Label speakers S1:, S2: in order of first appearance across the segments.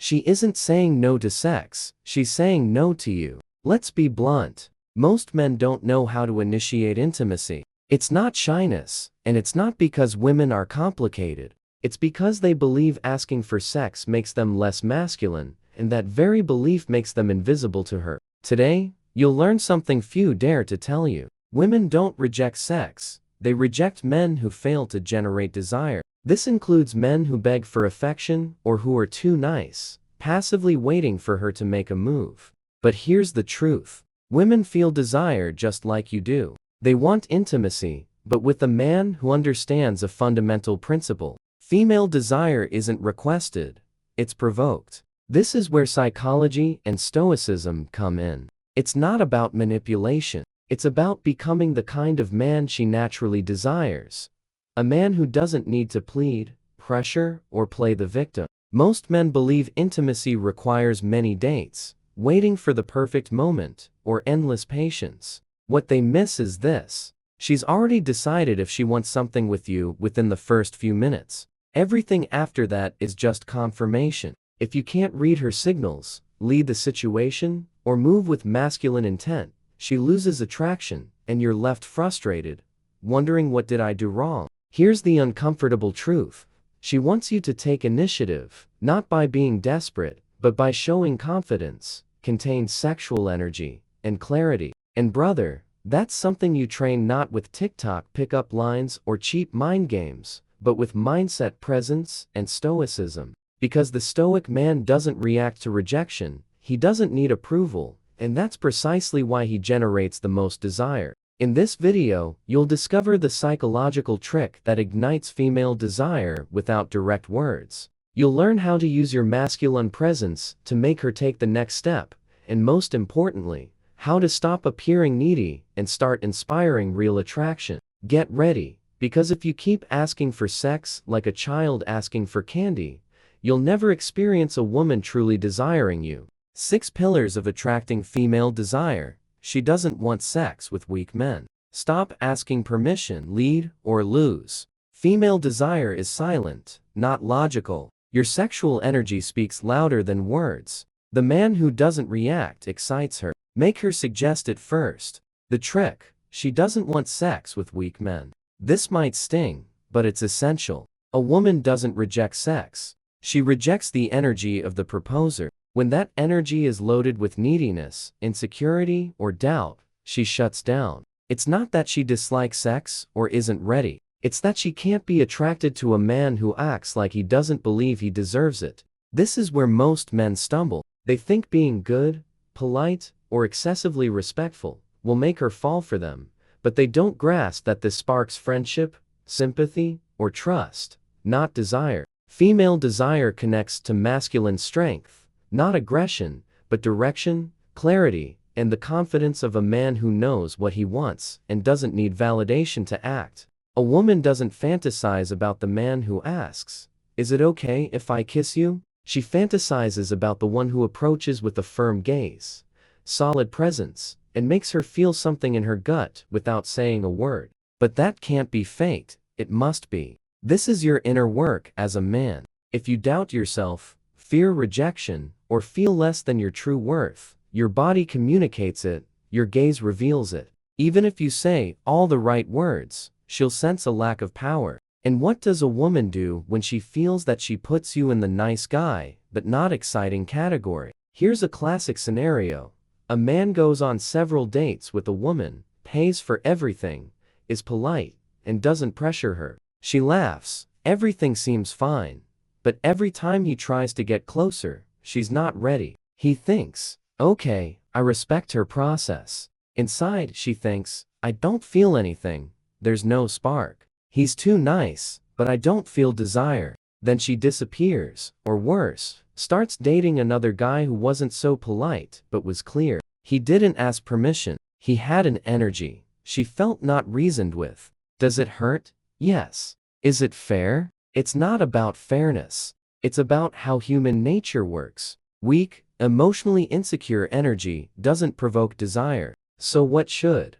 S1: She isn't saying no to sex, she's saying no to you. Let's be blunt. Most men don't know how to initiate intimacy. It's not shyness, and it's not because women are complicated. It's because they believe asking for sex makes them less masculine, and that very belief makes them invisible to her. Today, you'll learn something few dare to tell you. Women don't reject sex, they reject men who fail to generate desire. This includes men who beg for affection or who are too nice, passively waiting for her to make a move. But here's the truth. Women feel desire just like you do. They want intimacy, but with a man who understands a fundamental principle. Female desire isn't requested, it's provoked. This is where psychology and stoicism come in. It's not about manipulation. It's about becoming the kind of man she naturally desires. A man who doesn't need to plead, pressure, or play the victim. Most men believe intimacy requires many dates, waiting for the perfect moment, or endless patience. What they miss is this. She's already decided if she wants something with you within the first few minutes. Everything after that is just confirmation. If you can't read her signals, lead the situation, or move with masculine intent, she loses attraction, and you're left frustrated, wondering what did I do wrong? Here's the uncomfortable truth. She wants you to take initiative, not by being desperate, but by showing confidence, contained sexual energy, and clarity. And brother, that's something you train not with TikTok pickup lines or cheap mind games, but with mindset presence and stoicism. Because the stoic man doesn't react to rejection, he doesn't need approval, and that's precisely why he generates the most desire. In this video, you'll discover the psychological trick that ignites female desire without direct words. You'll learn how to use your masculine presence to make her take the next step, and most importantly, how to stop appearing needy and start inspiring real attraction. Get ready, because if you keep asking for sex like a child asking for candy, you'll never experience a woman truly desiring you. 6 pillars of attracting female desire. She doesn't want sex with weak men. Stop asking permission, lead or lose. Female desire is silent, not logical. Your sexual energy speaks louder than words. The man who doesn't react excites her. Make her suggest it first. The trick: she doesn't want sex with weak men. This might sting, but it's essential. A woman doesn't reject sex. She rejects the energy of the proposer. When that energy is loaded with neediness, insecurity, or doubt, she shuts down. It's not that she dislikes sex or isn't ready. It's that she can't be attracted to a man who acts like he doesn't believe he deserves it. This is where most men stumble. They think being good, polite, or excessively respectful will make her fall for them, but they don't grasp that this sparks friendship, sympathy, or trust, not desire. Female desire connects to masculine strength. Not aggression, but direction, clarity, and the confidence of a man who knows what he wants and doesn't need validation to act. A woman doesn't fantasize about the man who asks, "Is it okay if I kiss you?" She fantasizes about the one who approaches with a firm gaze, solid presence, and makes her feel something in her gut without saying a word. But that can't be faked, it must be. This is your inner work as a man. If you doubt yourself, fear rejection, or feel less than your true worth, your body communicates it, your gaze reveals it. Even if you say all the right words, she'll sense a lack of power. And what does a woman do when she feels that she puts you in the nice guy, but not exciting category? Here's a classic scenario. A man goes on several dates with a woman, pays for everything, is polite, and doesn't pressure her. She laughs, everything seems fine. But every time he tries to get closer, she's not ready. He thinks, okay, I respect her process. Inside, she thinks, I don't feel anything, there's no spark. He's too nice, but I don't feel desire. Then she disappears, or worse, starts dating another guy who wasn't so polite, but was clear. He didn't ask permission. He had an energy she felt, not reasoned with. Does it hurt? Yes. Is it fair? It's not about fairness. It's about how human nature works. Weak, emotionally insecure energy doesn't provoke desire. So what should?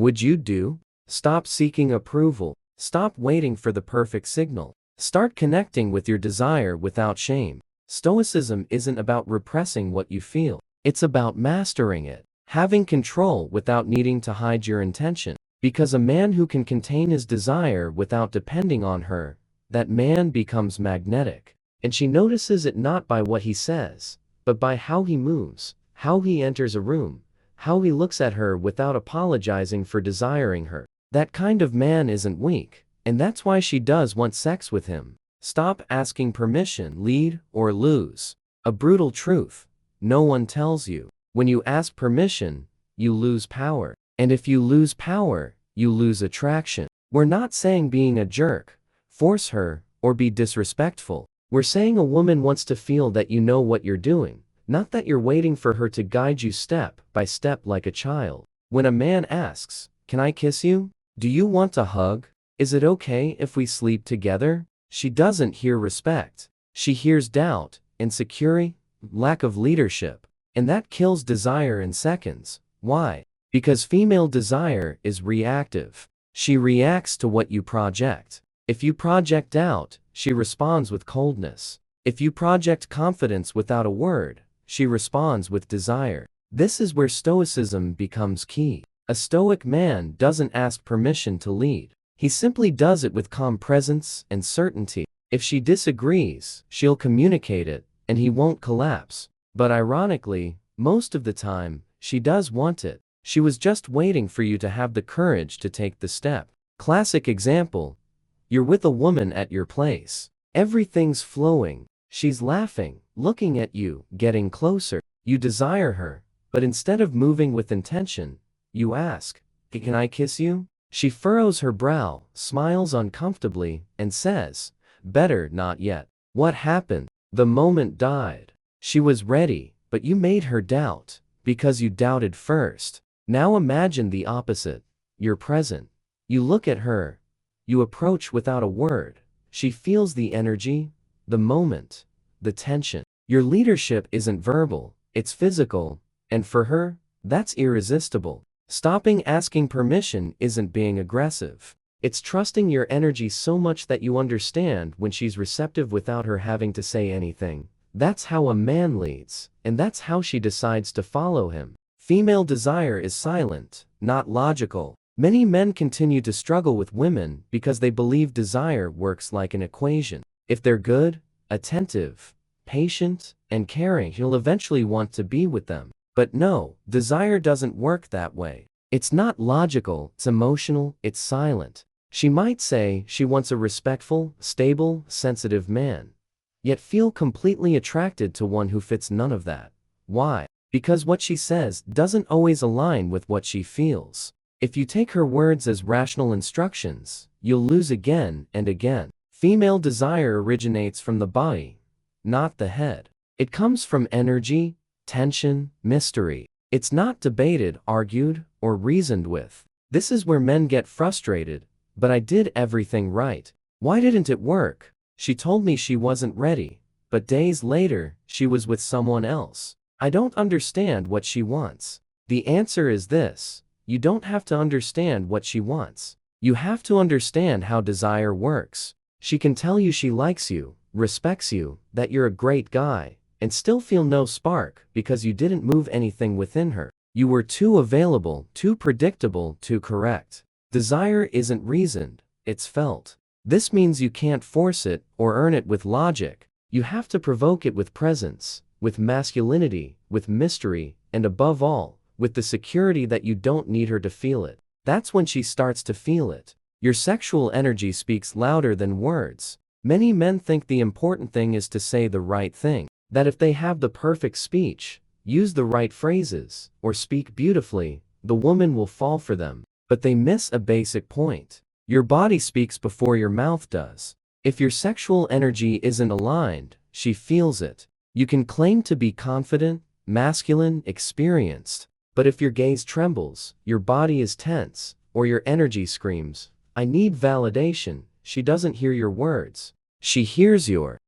S1: Would you do? Stop seeking approval. Stop waiting for the perfect signal. Start connecting with your desire without shame. Stoicism isn't about repressing what you feel. It's about mastering it, having control without needing to hide your intention. Because a man who can contain his desire without depending on her, that man becomes magnetic. And she notices it not by what he says, but by how he moves, how he enters a room, how he looks at her without apologizing for desiring her. That kind of man isn't weak, and that's why she does want sex with him. Stop asking permission, lead or lose. A brutal truth. No one tells you. When you ask permission, you lose power. And if you lose power, you lose attraction. We're not saying being a jerk, force her, or be disrespectful. We're saying a woman wants to feel that you know what you're doing, not that you're waiting for her to guide you step by step like a child. When a man asks, "Can I kiss you? Do you want a hug? Is it okay if we sleep together?" She doesn't hear respect. She hears doubt, insecurity, lack of leadership. And that kills desire in seconds. Why? Because female desire is reactive. She reacts to what you project. If you project doubt, she responds with coldness. If you project confidence without a word, she responds with desire. This is where stoicism becomes key. A stoic man doesn't ask permission to lead. He simply does it with calm presence and certainty. If she disagrees, she'll communicate it, and he won't collapse. But ironically, most of the time, she does want it. She was just waiting for you to have the courage to take the step. Classic example. You're with a woman at your place. Everything's flowing. She's laughing, looking at you, getting closer. You desire her, but instead of moving with intention, you ask, "Can I kiss you?" She furrows her brow, smiles uncomfortably, and says, "Better not yet." What happened? The moment died. She was ready, but you made her doubt, because you doubted first. Now imagine the opposite. You're present. You look at her. You approach without a word. She feels the energy, the moment, the tension. Your leadership isn't verbal, it's physical, and for her, that's irresistible. Stopping asking permission isn't being aggressive. It's trusting your energy so much that you understand when she's receptive without her having to say anything. That's how a man leads, and that's how she decides to follow him. Female desire is silent, not logical. Many men continue to struggle with women because they believe desire works like an equation. If they're good, attentive, patient, and caring, he'll eventually want to be with them. But no, desire doesn't work that way. It's not logical, it's emotional, it's silent. She might say she wants a respectful, stable, sensitive man, yet feel completely attracted to one who fits none of that. Why? Because what she says doesn't always align with what she feels. If you take her words as rational instructions, you'll lose again and again. Female desire originates from the body, not the head. It comes from energy, tension, mystery. It's not debated, argued, or reasoned with. This is where men get frustrated. But I did everything right. Why didn't it work? She told me she wasn't ready, but days later, she was with someone else. I don't understand what she wants. The answer is this: you don't have to understand what she wants. You have to understand how desire works. She can tell you she likes you, respects you, that you're a great guy, and still feel no spark because you didn't move anything within her. You were too available, too predictable, too correct. Desire isn't reasoned, it's felt. This means you can't force it or earn it with logic. You have to provoke it with presence, with masculinity, with mystery, and above all, with the security that you don't need her to feel it. That's when she starts to feel it. Your sexual energy speaks louder than words. Many men think the important thing is to say the right thing, that if they have the perfect speech, use the right phrases, or speak beautifully, the woman will fall for them. But they miss a basic point. Your body speaks before your mouth does. If your sexual energy isn't aligned, she feels it. You can claim to be confident, masculine, experienced, but if your gaze trembles, your body is tense, or your energy screams, "I need validation," she doesn't hear your words. She hears your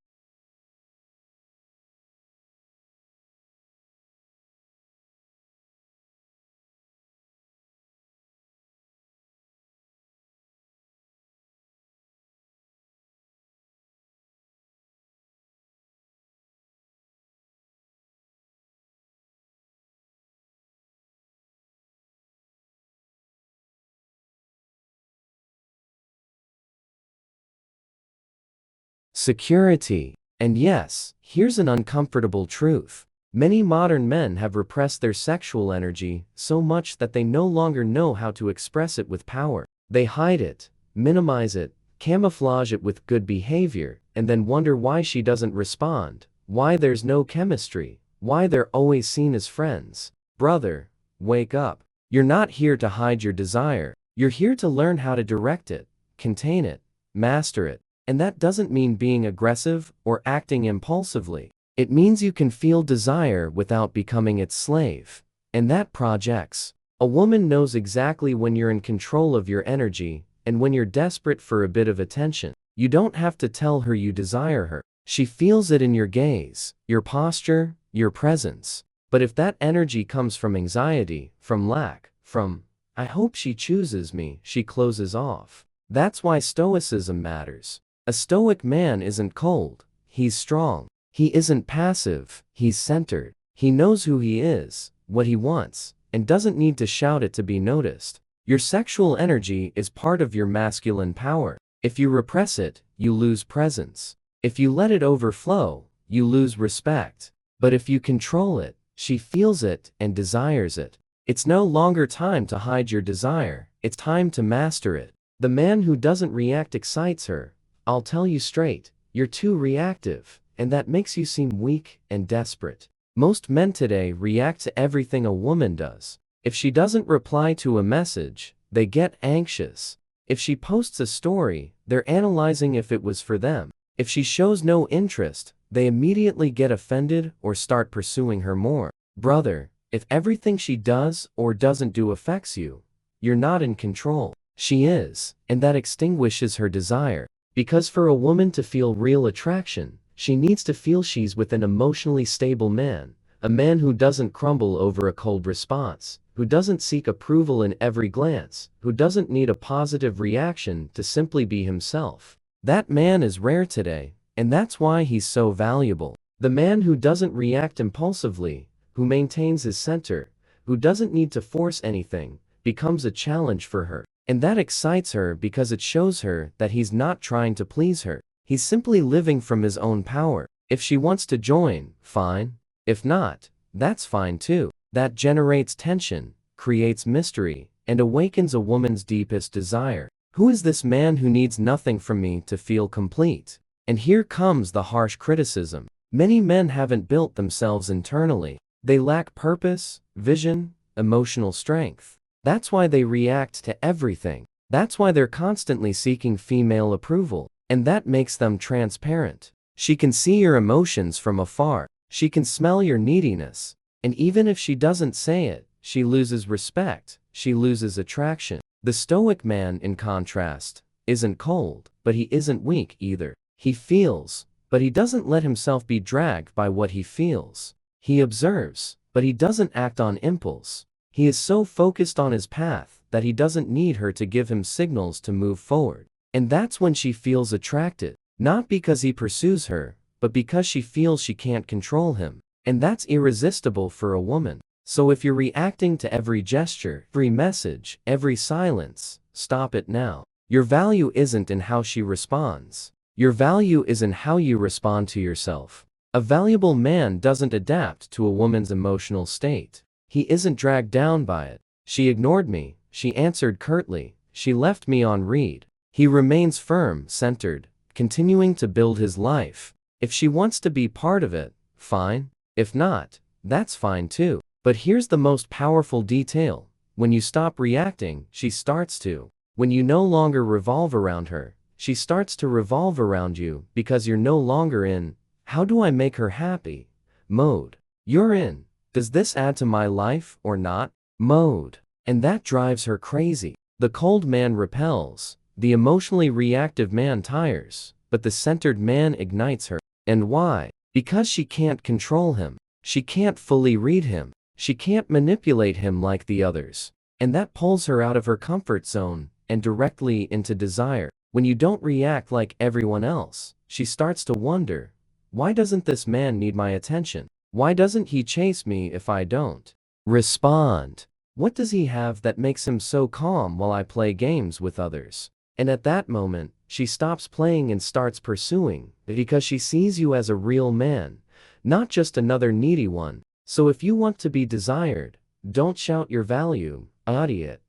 S1: security. And yes, here's an uncomfortable truth. Many modern men have repressed their sexual energy so much that they no longer know how to express it with power. They hide it, minimize it, camouflage it with good behavior, and then wonder why she doesn't respond, why there's no chemistry, why they're always seen as friends. Brother, wake up. You're not here to hide your desire. You're here to learn how to direct it, contain it, master it. And that doesn't mean being aggressive or acting impulsively. It means you can feel desire without becoming its slave. And that projects. A woman knows exactly when you're in control of your energy and when you're desperate for a bit of attention. You don't have to tell her you desire her. She feels it in your gaze, your posture, your presence. But if that energy comes from anxiety, from lack, from, I hope she chooses me, she closes off. That's why stoicism matters. A stoic man isn't cold, he's strong. He isn't passive, he's centered. He knows who he is, what he wants, and doesn't need to shout it to be noticed. Your sexual energy is part of your masculine power. If you repress it, you lose presence. If you let it overflow, you lose respect. But if you control it, she feels it and desires it. It's no longer time to hide your desire, it's time to master it. The man who doesn't react excites her. I'll tell you straight, you're too reactive, and that makes you seem weak and desperate. Most men today react to everything a woman does. If she doesn't reply to a message, they get anxious. If she posts a story, they're analyzing if it was for them. If she shows no interest, they immediately get offended or start pursuing her more. Brother, if everything she does or doesn't do affects you, you're not in control. She is, and that extinguishes her desire. Because for a woman to feel real attraction, she needs to feel she's with an emotionally stable man, a man who doesn't crumble over a cold response, who doesn't seek approval in every glance, who doesn't need a positive reaction to simply be himself. That man is rare today, and that's why he's so valuable. The man who doesn't react impulsively, who maintains his center, who doesn't need to force anything, becomes a challenge for her. And that excites her because it shows her that he's not trying to please her. He's simply living from his own power. If she wants to join, fine. If not, that's fine too. That generates tension, creates mystery, and awakens a woman's deepest desire. Who is this man who needs nothing from me to feel complete? And here comes the harsh criticism. Many men haven't built themselves internally. They lack purpose, vision, emotional strength. That's why they react to everything. That's why they're constantly seeking female approval. And that makes them transparent. She can see your emotions from afar. She can smell your neediness. And even if she doesn't say it, she loses respect. She loses attraction. The stoic man, in contrast, isn't cold, but he isn't weak either. He feels, but he doesn't let himself be dragged by what he feels. He observes, but he doesn't act on impulse. He is so focused on his path that he doesn't need her to give him signals to move forward. And that's when she feels attracted, not because he pursues her, but because she feels she can't control him. And that's irresistible for a woman. So if you're reacting to every gesture, every message, every silence, stop it now. Your value isn't in how she responds. Your value is in how you respond to yourself. A valuable man doesn't adapt to a woman's emotional state. He isn't dragged down by it. She ignored me, she answered curtly, she left me on read. He remains firm, centered, continuing to build his life. If she wants to be part of it, fine. If not, that's fine too. But here's the most powerful detail. When you stop reacting, she starts to. When you no longer revolve around her, she starts to revolve around you because you're no longer in, how do I make her happy? Mode. You're in, does this add to my life or not? Mode. And that drives her crazy. The cold man repels. The emotionally reactive man tires. But the centered man ignites her. And why? Because she can't control him. She can't fully read him. She can't manipulate him like the others. And that pulls her out of her comfort zone and directly into desire. When you don't react like everyone else, she starts to wonder, why doesn't this man need my attention? Why doesn't he chase me if I don't respond? What does he have that makes him so calm while I play games with others? And at that moment, she stops playing and starts pursuing, because she sees you as a real man, not just another needy one. So if you want to be desired, don't shout your value, embody it.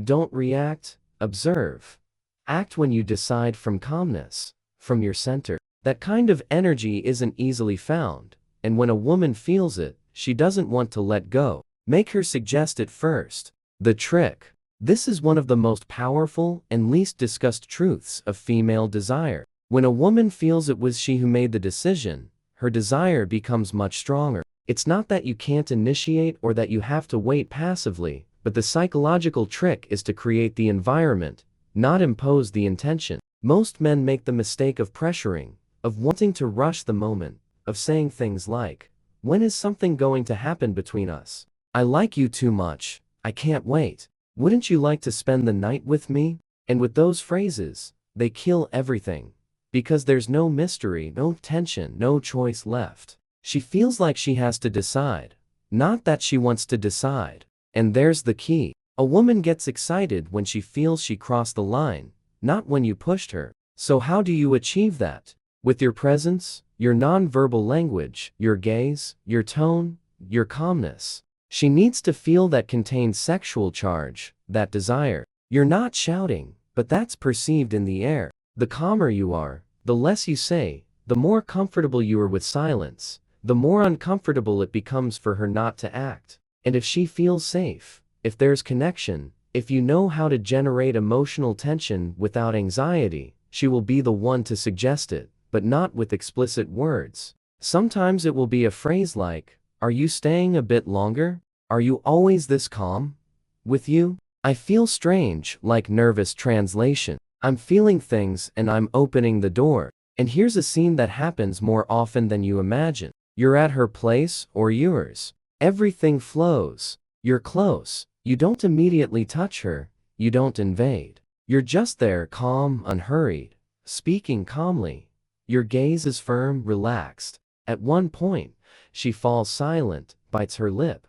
S1: Don't react, observe. Act when you decide from calmness, from your center. That kind of energy isn't easily found, and when a woman feels it, she doesn't want to let go. Make her suggest it first. The trick. This is one of the most powerful and least discussed truths of female desire. When a woman feels it was she who made the decision, her desire becomes much stronger. It's not that you can't initiate or that you have to wait passively, but the psychological trick is to create the environment, not impose the intention. Most men make the mistake of pressuring, of wanting to rush the moment, of saying things like, "When is something going to happen between us? I like you too much. I can't wait. Wouldn't you like to spend the night with me?" And with those phrases, they kill everything. Because there's no mystery, no tension, no choice left. She feels like she has to decide, not that she wants to decide. And there's the key. A woman gets excited when she feels she crossed the line, not when you pushed her. So how do you achieve that? With your presence, your non-verbal language, your gaze, your tone, your calmness. She needs to feel that contains sexual charge, that desire. You're not shouting, but that's perceived in the air. The calmer you are, the less you say, the more comfortable you are with silence, the more uncomfortable it becomes for her not to act. And if she feels safe, if there's connection, if you know how to generate emotional tension without anxiety, she will be the one to suggest it, but not with explicit words. Sometimes it will be a phrase like, "Are you staying a bit longer? Are you always this calm? With you? I feel strange," like nervous translation. "I'm feeling things and I'm opening the door." And here's a scene that happens more often than you imagine. You're at her place or yours. Everything flows. You're close. You don't immediately touch her. You don't invade. You're just there, calm, unhurried, speaking calmly. Your gaze is firm, relaxed. At one point, she falls silent, bites her lip,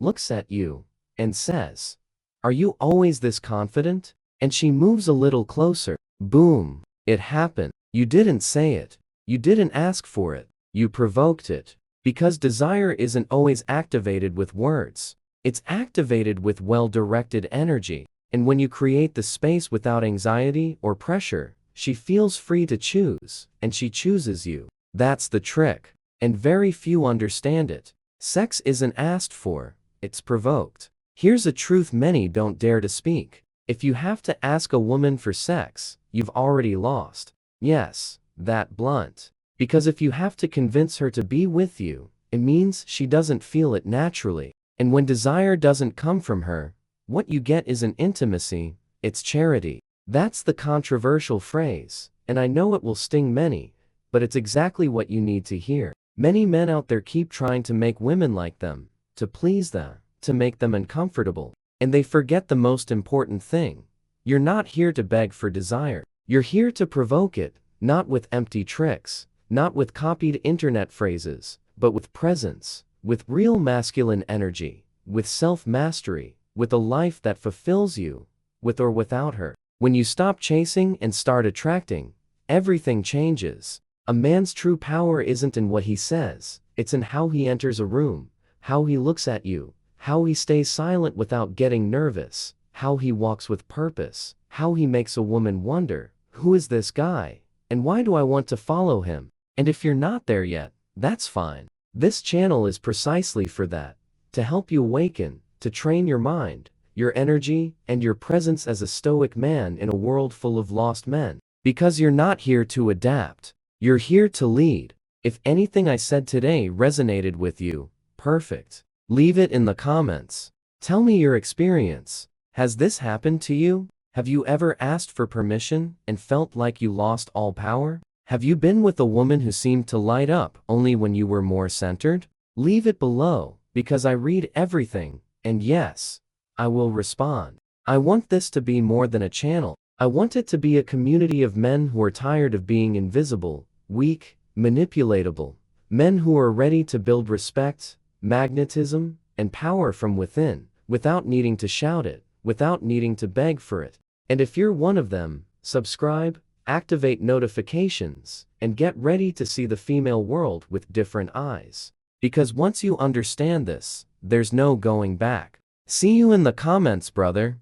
S1: looks at you, and says, "Are you always this confident?" And she moves a little closer. Boom. It happened. You didn't say it. You didn't ask for it. You provoked it. Because desire isn't always activated with words. It's activated with well-directed energy. And when you create the space without anxiety or pressure, she feels free to choose, and she chooses you. That's the trick. And very few understand it. Sex isn't asked for, it's provoked. Here's a truth many don't dare to speak. If you have to ask a woman for sex, you've already lost. Yes, that blunt. Because if you have to convince her to be with you, it means she doesn't feel it naturally. And when desire doesn't come from her, what you get isn't intimacy, it's charity. That's the controversial phrase, and I know it will sting many, but it's exactly what you need to hear. Many men out there keep trying to make women like them, to please them, to make them uncomfortable. And they forget the most important thing. You're not here to beg for desire. You're here to provoke it, not with empty tricks, not with copied internet phrases, but with presence, with real masculine energy, with self-mastery, with a life that fulfills you, with or without her. When you stop chasing and start attracting, everything changes. A man's true power isn't in what he says, it's in how he enters a room, how he looks at you, how he stays silent without getting nervous, how he walks with purpose, how he makes a woman wonder, who is this guy, and why do I want to follow him? And if you're not there yet, that's fine. This channel is precisely for that, to help you awaken, to train your mind, your energy, and your presence as a stoic man in a world full of lost men. Because you're not here to adapt, you're here to lead. If anything I said today resonated with you, perfect. Leave it in the comments. Tell me your experience. Has this happened to you? Have you ever asked for permission and felt like you lost all power? Have you been with a woman who seemed to light up only when you were more centered? Leave it below, because I read everything, and yes, I will respond. I want this to be more than a channel. I want it to be a community of men who are tired of being invisible, weak, manipulatable. Men who are ready to build respect, magnetism, and power from within, without needing to shout it, without needing to beg for it. And if you're one of them, subscribe, activate notifications, and get ready to see the female world with different eyes. Because once you understand this, there's no going back. See you in the comments, brother.